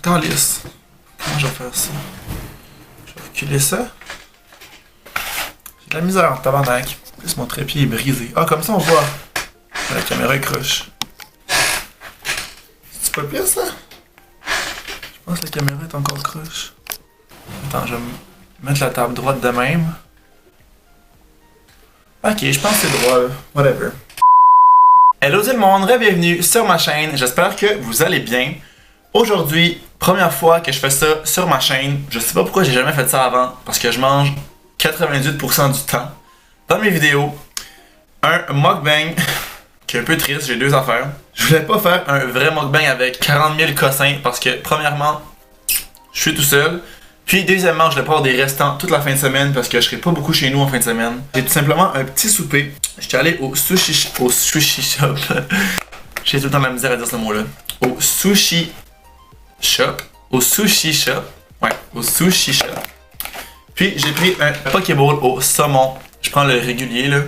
Calice. Comment je vais faire ça? Je vais reculer ça. J'ai de la misère, tabarnak. Plus mon trépied est brisé. Ah, comme ça on voit. La caméra est croche. C'est pas pire ça? Je pense que la caméra est encore croche. Attends, je vais mettre la table droite de même. Ok, je pense que c'est droit là. Whatever. Hello tout le monde, bienvenue sur ma chaîne. J'espère que vous allez bien. Aujourd'hui, première fois que je fais ça sur ma chaîne. Je sais pas pourquoi j'ai jamais fait ça avant. Parce que je mange 98% du temps dans mes vidéos un mukbang qui est un peu triste, j'ai deux affaires. Je voulais pas faire un vrai mukbang avec 40 000 cossins parce que premièrement, je suis tout seul. Puis deuxièmement, je voulais pas avoir des restants toute la fin de semaine parce que je serai pas beaucoup chez nous en fin de semaine. J'ai tout simplement un petit souper. J'étais allé au sushi shop. J'ai tout le temps de la misère à dire ce mot-là. Au sushi shop. Ouais, au sushi shop. Puis j'ai pris un Pokéball au saumon. Je prends le régulier là.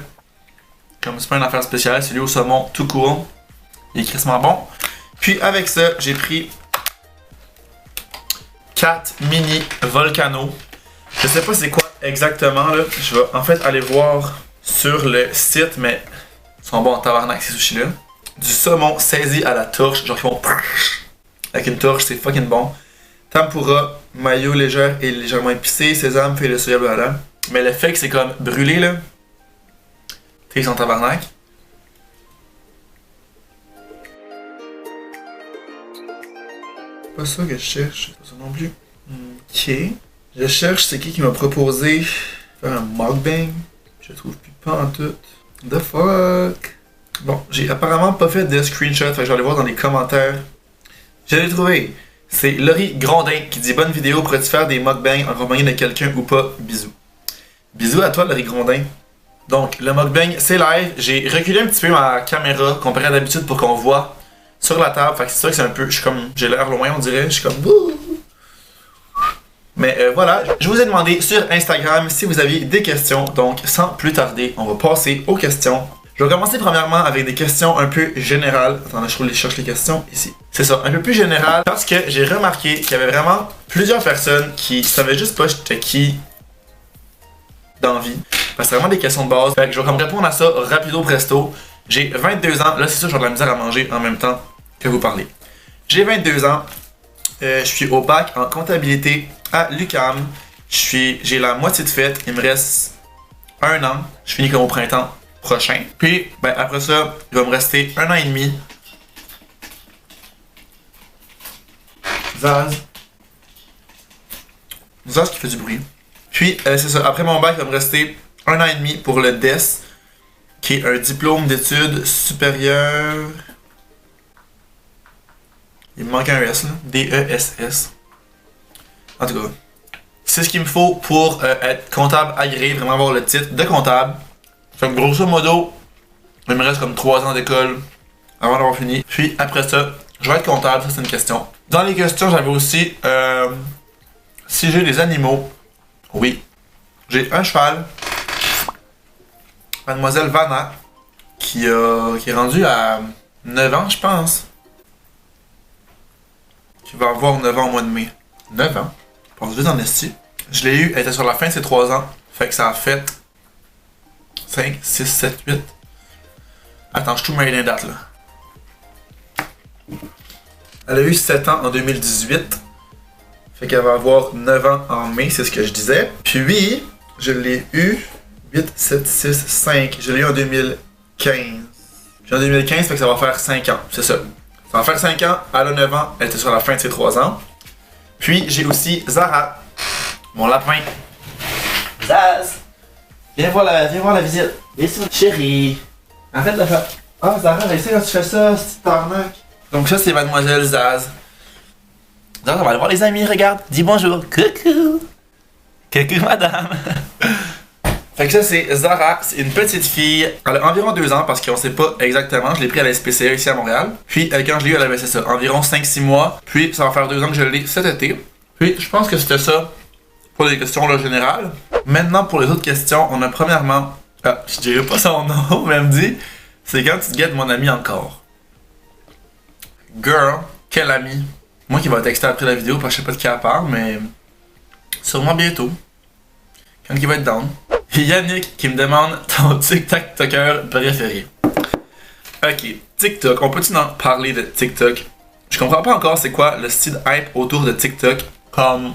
Comme c'est pas une affaire spéciale, celui au saumon tout court. Il est crissement bon. Puis avec ça, j'ai pris 4 mini volcano. Je sais pas c'est quoi exactement là. Je vais en fait aller voir sur le site, mais ils sont bons en tabarnak ces sushis là. Du saumon saisi à la torche, genre qui vont avec une torche, c'est fucking bon. Tempura, mayo légère et légèrement épicé, sésame, feuilles de soya, blablabla. Mais le fait que c'est comme brûlé là, tu sais, ils sont tabarnak. Pas ça que je cherche, pas ça non plus. Ok. Je cherche c'est qui m'a proposé faire un mukbang. Je trouve plus pas en tout. The fuck. Bon, j'ai apparemment pas fait de screenshot, fait que je vais aller voir dans les commentaires. Je l'ai trouvé. C'est Laurie Grondin qui dit bonne vidéo, pourrais-tu faire des mukbangs en compagnie de quelqu'un ou pas? Bisous. Bisous à toi Laurie Grondin. Donc le mukbang c'est live. J'ai reculé un petit peu ma caméra comparé à d'habitude pour qu'on voit sur la table. Fait que c'est sûr que c'est un peu. J'ai l'air loin on dirait. Je suis comme. Mais voilà, je vous ai demandé sur Instagram si vous aviez des questions. Donc sans plus tarder, on va passer aux questions. Je vais commencer premièrement avec des questions un peu générales. Attendez, je cherche les questions ici. C'est ça, un peu plus général. Parce que j'ai remarqué qu'il y avait vraiment plusieurs personnes qui savaient juste pas j'étais qui dans la vie. Parce que c'est vraiment des questions de base. Fait que je vais comme répondre à ça rapido presto. J'ai 22 ans. Là, c'est sûr, j'ai de la misère à manger en même temps que vous parlez. J'ai 22 ans. Je suis au bac en comptabilité à l'UQAM. J'ai la moitié de fête. Il me reste un an. Je finis comme au printemps prochain. Puis, ben, après ça, il va me rester un an et demi. Zaz qui fait du bruit. Puis, c'est ça. Après mon bac, il va me rester un an et demi pour le DES, qui est un diplôme d'études supérieures. Il me manque un S, là. D-E-S-S. En tout cas, c'est ce qu'il me faut pour être comptable agréé, vraiment avoir le titre de comptable. Fait que grosso modo, il me reste comme 3 ans d'école avant d'avoir fini. Puis après ça, je vais être comptable, ça c'est une question. Dans les questions, j'avais aussi si j'ai des animaux. Oui. J'ai un cheval. Mademoiselle Vanna, qui est rendue à 9 ans, je pense. Qui va avoir 9 ans au mois de mai. 9 ans. Je pense vite en esti. Je l'ai eu, elle était sur la fin de ses 3 ans. Fait que ça a fait 5, 6, 7, 8. Attends, je suis tout mêlé les dates là. Elle a eu 7 ans en 2018. Fait qu'elle va avoir 9 ans en mai, c'est ce que je disais. Puis, je l'ai eu 8, 7, 6, 5. Je l'ai eu en 2015. Puis en 2015, fait que ça va faire 5 ans, c'est ça. Ça va faire 5 ans, elle a 9 ans, elle était sur la fin de ses 3 ans. Puis, j'ai aussi Zara, mon lapin. Zaz! Viens voir la visite. Viens ici, chérie. Arrête de faire. Ah, Zara, je sais quand tu fais ça, c'est tarnac. Donc, ça, c'est Mademoiselle Zaz. Zaz, on va aller voir les amis, regarde. Dis bonjour. Coucou. Coucou, madame. Fait que ça, c'est Zara. C'est une petite fille. Elle a environ 2 ans parce qu'on sait pas exactement. Je l'ai pris à la SPCA ici à Montréal. Puis, quand je l'ai eu, elle avait, c'est ça, environ 5-6 mois. Puis, ça va faire 2 ans que je l'ai cet été. Puis, je pense que c'était ça pour les questions là générales. Maintenant, pour les autres questions, on a premièrement. Ah, je dirais pas son nom, mais elle me dit c'est quand tu te guettes mon ami encore. Girl, quel ami? Moi qui va texter après la vidéo parce que je sais pas de qui elle parle, mais sûrement bientôt. Quand il va être down. Et Yannick qui me demande ton TikToker préféré. Ok, TikTok, on peut-tu en parler de TikTok? Je comprends pas encore c'est quoi le style hype autour de TikTok. Comme,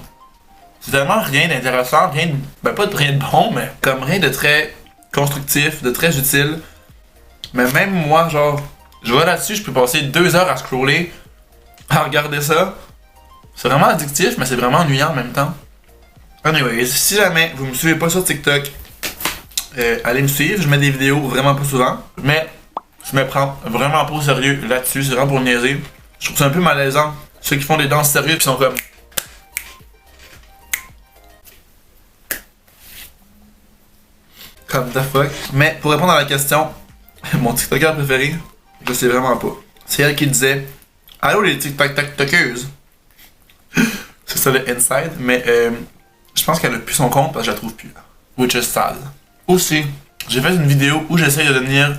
c'est vraiment rien d'intéressant, rien de, ben pas de rien de bon, mais comme rien de très constructif, de très utile. Mais même moi, genre, je vais là-dessus, je peux passer 2 heures à scroller, à regarder ça. C'est vraiment addictif, mais c'est vraiment ennuyant en même temps. Anyways, si jamais vous me suivez pas sur TikTok, allez me suivre, je mets des vidéos vraiment pas souvent, mais je me prends vraiment pas au sérieux là-dessus, c'est vraiment pour niaiser. Je trouve ça un peu malaisant, ceux qui font des danses sérieuses pis sont comme the fuck. Mais pour répondre à la question, mon TikToker préféré, je sais vraiment pas. C'est elle qui disait allô les TikTokeuses. C'est ça le inside, mais je pense qu'elle a plus son compte parce que je la trouve plus. Which is sad. Aussi, j'ai fait une vidéo où j'essaye de devenir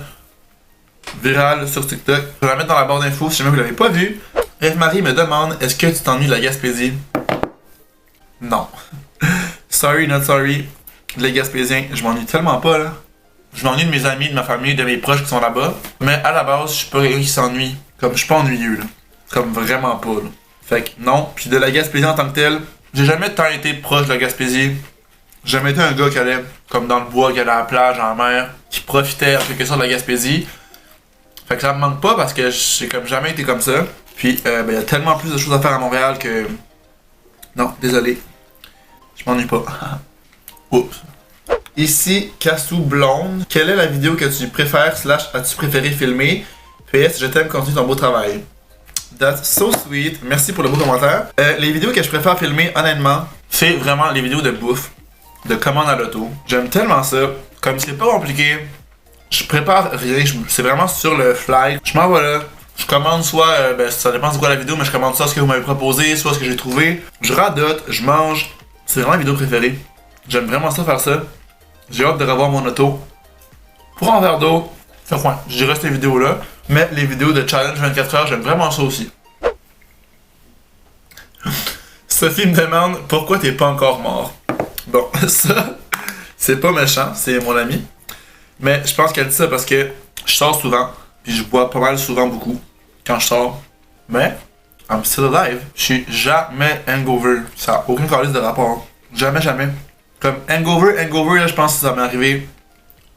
viral sur TikTok. Je vais la mettre dans la barre d'infos si jamais vous l'avez pas vu. Eve-Marie me demande est-ce que tu t'ennuies de la Gaspésie? Non. Sorry, not sorry. Les Gaspésiens, je m'ennuie tellement pas là. Je m'ennuie de mes amis, de ma famille, de mes proches qui sont là-bas. Mais à la base, je suis pas quelqu'un qui s'ennuie. Comme je suis pas ennuyeux là. Comme vraiment pas là. Fait que non. Puis de la Gaspésie en tant que telle, j'ai jamais tant été proche de la Gaspésie. J'ai jamais été un gars qui allait comme dans le bois, qui allait à la plage, en mer, qui profitait en quelque sorte de la Gaspésie. Fait que ça me manque pas parce que j'ai comme jamais été comme ça. Puis ben y a tellement plus de choses à faire à Montréal que... Non, désolé. Je m'ennuie pas. Oups. Ici, Cassou Blonde. Quelle est la vidéo que tu préfères / as-tu préféré filmer? PS, je t'aime, continue ton beau travail. That's so sweet. Merci pour le beau commentaire. Les vidéos que je préfère filmer, honnêtement, c'est vraiment les vidéos de bouffe, de commande à l'auto. J'aime tellement ça. Comme c'est pas compliqué, je prépare rien, c'est vraiment sur le fly. Je m'en vais là. Je commande soit, ben ça dépend de quoi la vidéo, mais je commande soit ce que vous m'avez proposé, soit ce que j'ai trouvé. Je radote, je mange. C'est vraiment ma vidéo préférée. J'aime vraiment ça faire ça. J'ai hâte de revoir mon auto. Pour un verre d'eau, fait quoi? Je dirais ces vidéos-là. Mais les vidéos de challenge 24 heures, j'aime vraiment ça aussi. Sophie me demande pourquoi t'es pas encore mort. Bon, ça, c'est pas méchant, c'est mon ami. Mais je pense qu'elle dit ça parce que je sors souvent, puis je bois pas mal souvent beaucoup quand je sors. Mais, I'm still alive. Je suis jamais hangover. Ça n'a aucun calice de rapport. Jamais, jamais. Comme hangover, là, je pense que ça m'est arrivé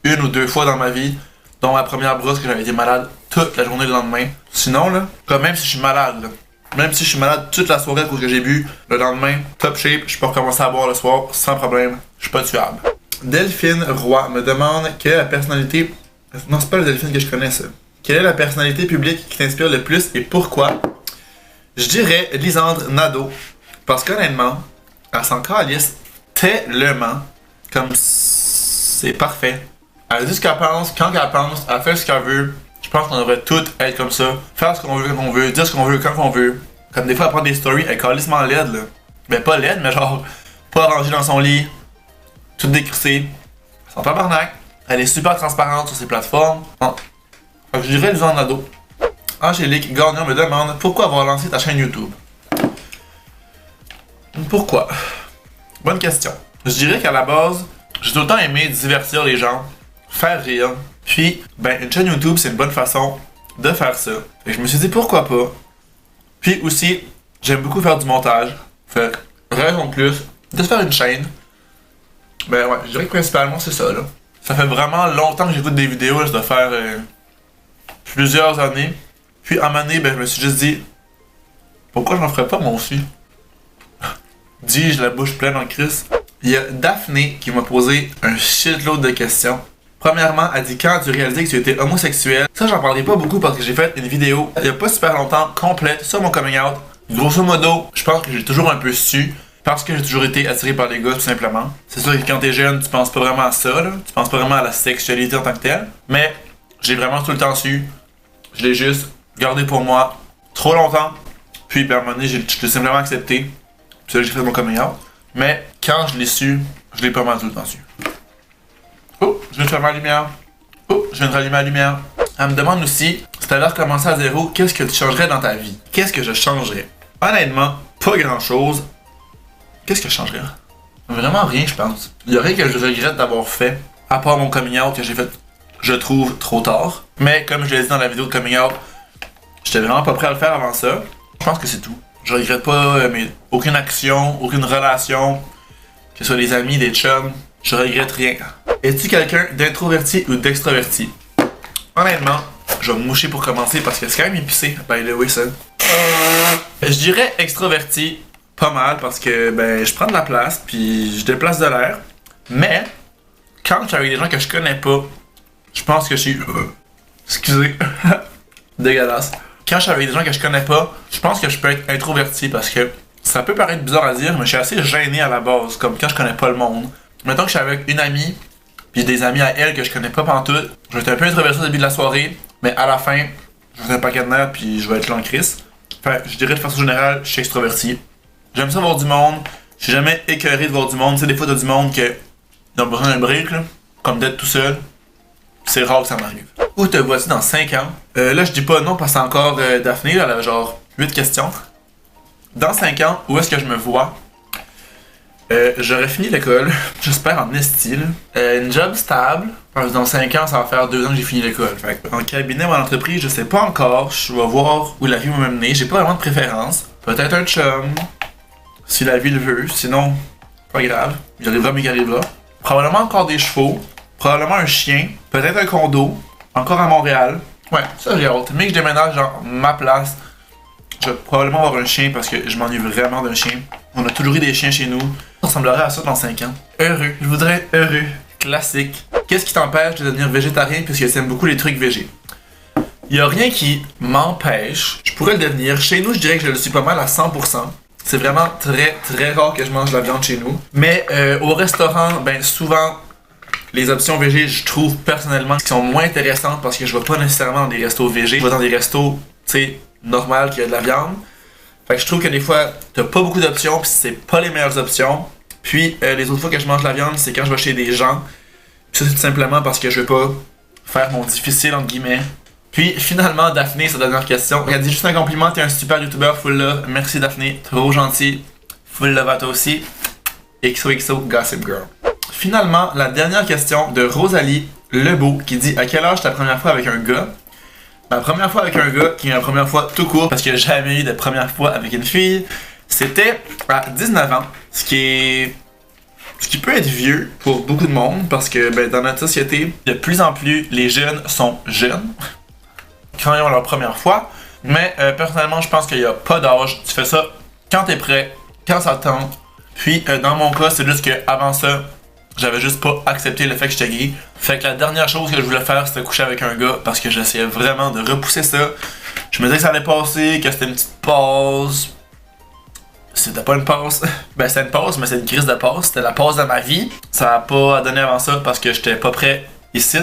1 ou 2 fois dans ma vie. Dont ma première brosse que j'avais été malade toute la journée le lendemain. Sinon, là, comme même si je suis malade, là, même si je suis malade toute la soirée à cause que j'ai bu, le lendemain, top shape, je peux recommencer à boire le soir sans problème. Je suis pas tuable. Delphine Roy me demande quelle est la personnalité... Non, c'est pas le Delphine que je connais, ça. Quelle est la personnalité publique qui t'inspire le plus et pourquoi? Je dirais Lisandre Nadeau. Parce qu'honnêtement, elle s'en calisse tellement. Comme c'est parfait. Elle dit ce qu'elle pense, quand elle pense, elle fait ce qu'elle veut. Je pense qu'on devrait toutes être comme ça. Faire ce qu'on veut quand on veut, dire ce qu'on veut quand on veut. Comme des fois, elle prend des stories, elle est calissement laide, là. Ben pas laide, mais genre, pas rangée dans son lit. Toute décrissée. Sans tabarnak. Elle est super transparente sur ses plateformes. Bon. Fait que je dirais Lisandre Nadeau. Angélique Gagnon me demande pourquoi avoir lancé ta chaîne YouTube. Pourquoi? Bonne question. Je dirais qu'à la base, j'ai tout le temps aimé divertir les gens, faire rire. Puis, ben, une chaîne YouTube, c'est une bonne façon de faire ça. Et je me suis dit pourquoi pas. Puis aussi, j'aime beaucoup faire du montage. Fait que, raison de plus, de se faire une chaîne. Ben ouais, je dirais que principalement c'est ça là. Ça fait vraiment longtemps que j'écoute des vidéos, là, ça doit faire plusieurs années. Puis à un moment donné, ben, je me suis juste dit, pourquoi j'en ferais pas moi aussi? Dis-je la bouche pleine en crise. Il y a Daphné qui m'a posé un shitload de questions. Premièrement, elle dit quand tu réalisé que tu étais homosexuel. Ça, j'en parlais pas beaucoup parce que j'ai fait une vidéo il y a pas super longtemps complète sur mon coming out. Grosso modo, je pense que j'ai toujours un peu su parce que j'ai toujours été attiré par les gars tout simplement. C'est sûr que quand t'es jeune, tu penses pas vraiment à ça, là. Tu penses pas vraiment à la sexualité en tant que telle. Mais j'ai vraiment tout le temps su. Je l'ai juste gardé pour moi trop longtemps. Puis à un moment donné, je l'ai simplement accepté. Puis là, j'ai fait mon coming out. Mais quand je l'ai su, je l'ai pas mal tout le temps su. Oh, je viens de fermer la lumière. Oh, je viens de rallumer la lumière. Elle me demande aussi, si t'avais recommencé à zéro, qu'est-ce que tu changerais dans ta vie? Qu'est-ce que je changerais? Honnêtement, pas grand chose. Qu'est-ce que je changerais? Vraiment rien, je pense. Il y a rien que je regrette d'avoir fait, à part mon coming out que j'ai fait, je trouve, trop tard. Mais comme je l'ai dit dans la vidéo de coming out, j'étais vraiment pas prêt à le faire avant ça. Je pense que c'est tout. Je regrette pas aucune action, aucune relation, que ce soit des amis, des chums. Je regrette rien. Es-tu quelqu'un d'introverti ou d'extroverti? Honnêtement, je vais me moucher pour commencer parce que c'est quand même épicé, by the way, ça. Je dirais extroverti, pas mal, parce que ben je prends de la place, puis je déplace de l'air. Mais, quand je suis avec des gens que je connais pas, je pense que je suis... Excusez. Dégueulasse. Quand je suis avec des gens que je connais pas, je pense que je peux être introverti parce que ça peut paraître bizarre à dire, mais je suis assez gêné à la base, comme quand je connais pas le monde. Mettons que je suis avec une amie, puis des amis à elle que je connais pas pantoute, je vais être un peu introverti au début de la soirée, mais à la fin, je vais faire un paquet de nerfs, puis je vais être là en crise. Enfin, je dirais de façon générale, je suis extroverti. J'aime ça voir du monde, je suis jamais écœuré de voir du monde. Tu sais, des fois, t'as du monde qui ont besoin d'un break, là, comme d'être tout seul. C'est rare que ça m'arrive. Où te vois-tu dans 5 ans? Là, je dis pas non parce que c'est encore Daphné, là, elle a genre 8 questions. Dans 5 ans, où est-ce que je me vois? J'aurais fini l'école, j'espère en esti, une job stable. Dans 5 ans, ça va faire 2 ans que j'ai fini l'école. En cabinet ou en entreprise, je sais pas encore. Je vais voir où la vie va m'amener. J'ai pas vraiment de préférence. Peut-être un chum, si la vie le veut. Sinon, pas grave. Il arrivera mais il arrivera. Probablement encore des chevaux. Probablement un chien. Peut-être un condo. Encore à Montréal. Ouais, ça j'ai hâte. Mais que je déménage dans ma place, je vais probablement avoir un chien parce que je m'ennuie vraiment d'un chien. On a toujours eu des chiens chez nous. Ça ressemblerait à ça dans 5 ans. Heureux. Je voudrais être heureux. Classique. Qu'est-ce qui t'empêche de devenir végétarien puisque tu aimes beaucoup les trucs végés? Il y a rien qui m'empêche. Je pourrais le devenir. Chez nous, je dirais que je le suis pas mal à 100%. C'est vraiment très très rare que je mange de la viande chez nous. Mais au restaurant, ben souvent, les options végé, je trouve personnellement qui sont moins intéressantes parce que je vais pas nécessairement dans des restos végés. Je vais dans des restos, tu sais, normal qui a de la viande. Fait que je trouve que des fois, t'as pas beaucoup d'options pis c'est pas les meilleures options. Puis les autres fois que je mange de la viande, c'est quand je vais chez des gens. Pis ça c'est tout simplement parce que je veux pas faire mon difficile entre guillemets. Puis finalement, Daphné, sa dernière question. Elle a dit juste un compliment, t'es un super youtubeur, full love. Merci Daphné, trop gentil. Full love à toi aussi. XOXO Gossip Girl. Finalement, la dernière question de Rosalie Lebeau qui dit à quel âge ta première fois avec un gars? Ma première fois avec un gars, qui est ma première fois tout court, parce que j'ai jamais eu de première fois avec une fille, c'était à 19 ans, ce qui peut être vieux pour beaucoup de monde, parce que ben, dans notre société, de plus en plus, les jeunes sont jeunes quand ils ont leur première fois, mais personnellement, je pense qu'il n'y a pas d'âge, tu fais ça quand t'es prêt, quand ça te tente, puis dans mon cas, c'est juste que avant ça, j'avais juste pas accepté le fait que j'étais gay. Fait que la dernière chose que je voulais faire, c'était coucher avec un gars parce que j'essayais vraiment de repousser ça. Je me disais que ça allait passer, que c'était une petite pause. C'était pas une pause. Ben, c'était une pause, mais c'est une crise de pause. C'était la pause de ma vie. Ça a pas donné avant ça parce que j'étais pas prêt ici.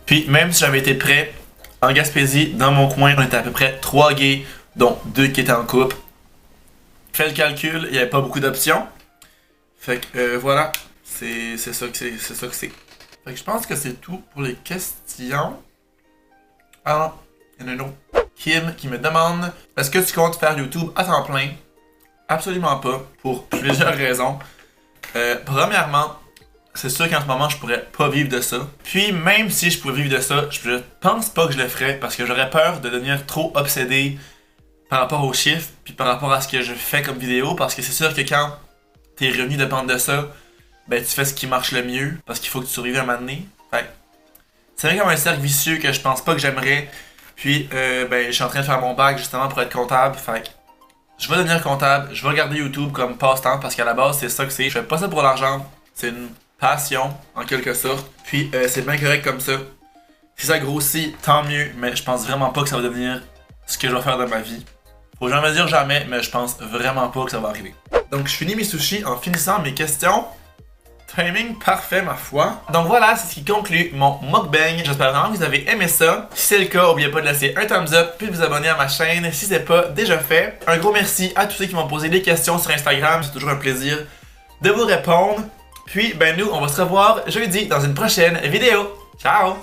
Puis, même si j'avais été prêt, en Gaspésie, dans mon coin, on était à peu près 3 gays, dont 2 qui étaient en couple. Fais le calcul, il y avait pas beaucoup d'options. Fait que voilà. C'est ça que c'est. Fait que je pense que c'est tout pour les questions. Ah non, il y en a une autre. Kim qui me demande est-ce que tu comptes faire YouTube à temps plein? Absolument pas, pour plusieurs raisons. Premièrement, c'est sûr qu'en ce moment je pourrais pas vivre de ça. Puis même si je pouvais vivre de ça, je pense pas que je le ferais parce que j'aurais peur de devenir trop obsédé par rapport aux chiffres puis par rapport à ce que je fais comme vidéo parce que c'est sûr que quand tes revenus dépendent de ça, ben tu fais ce qui marche le mieux parce qu'il faut que tu survives un moment donné. Fait c'est vrai comme un cercle vicieux que je pense pas que j'aimerais. Puis ben je suis en train de faire mon bac justement pour être comptable. Fait je vais devenir comptable, je vais regarder YouTube comme passe-temps parce qu'à la base c'est ça que c'est. Je fais pas ça pour l'argent, c'est une passion en quelque sorte. Puis c'est bien correct comme ça. Si ça grossit, tant mieux, mais je pense vraiment pas que ça va devenir ce que je vais faire de ma vie. Faut jamais dire jamais, mais je pense vraiment pas que ça va arriver. Donc je finis mes sushis en finissant mes questions. Timing parfait ma foi. Donc voilà, c'est ce qui conclut mon mukbang. J'espère vraiment que vous avez aimé ça. Si c'est le cas, n'oubliez pas de laisser un thumbs up puis de vous abonner à ma chaîne si c'est pas déjà fait. Un gros merci à tous ceux qui m'ont posé des questions sur Instagram. C'est toujours un plaisir de vous répondre. Puis ben nous, on va se revoir jeudi dans une prochaine vidéo. Ciao!